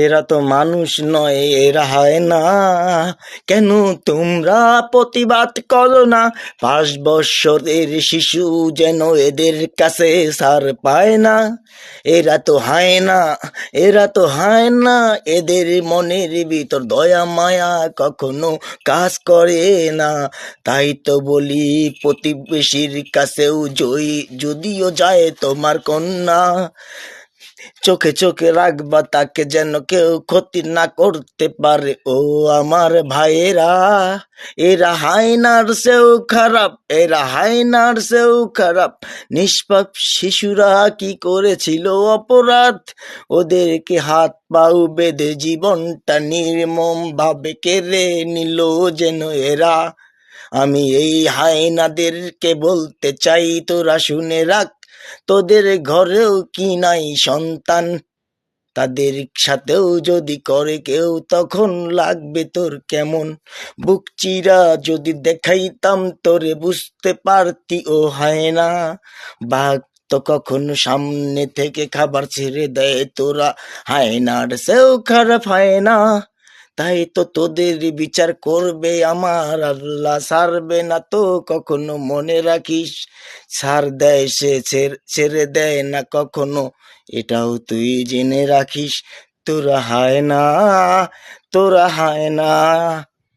এরা তো মানুষ নয়, এরা হয় না। কেন তোমরা প্রতিবাদ করো না? 5 বৎসরের শিশু যেন এদের কাছে ছাড় পায় না। এরা তো হয় না, এরা তো হয় না। এদের মনের ভিতর দয়া মায়া কখনো কাজ করে না। তাই তো বলি, প্রতিবেশীর কাছেও যদিও যায় তোমার কন্যা, চোখে চোখে রাখবা তাকে, যেন কেউ ক্ষতি না করতে পারে। ও আমার ভাইয়েরা, এরা হায়নার চেয়েও খারাপ, এরা হায়নার চেয়েও খারাপ। নিষ্পাপ শিশুরা কি করেছিল অপরাধ? ওদেরকে হাত পাও বেঁধে জীবনটা নির্মম ভাবে কেড়ে নিল যেন এরা। আমি এই হায়নাদেরকে বলতে চাই, তোরা শুনে রাখ, তোদের ঘরেও কি নাই সন্তান? তাদের সাথেও যদি করে কেউ, তখন লাগবে তোর কেমন? বুক চিরা যদি দেখাইতাম তোরে, বুঝতে পারতি ও হায়না। বাঘ তো কখনো সামনে থেকে খাবার ছেড়ে দেয়, তোরা হায়নার সেও খারাপ হয় না। তাই তো তোদের বিচার করবে আমার আল্লাহ, ছাড়বে না তো কখনো, মনে রাখিস। ছাড় দেয় সে, ছেড়ে দেয় না কখনো, এটাও তুই জেনে রাখিস। তোরা হায় না, তোরা হায় না।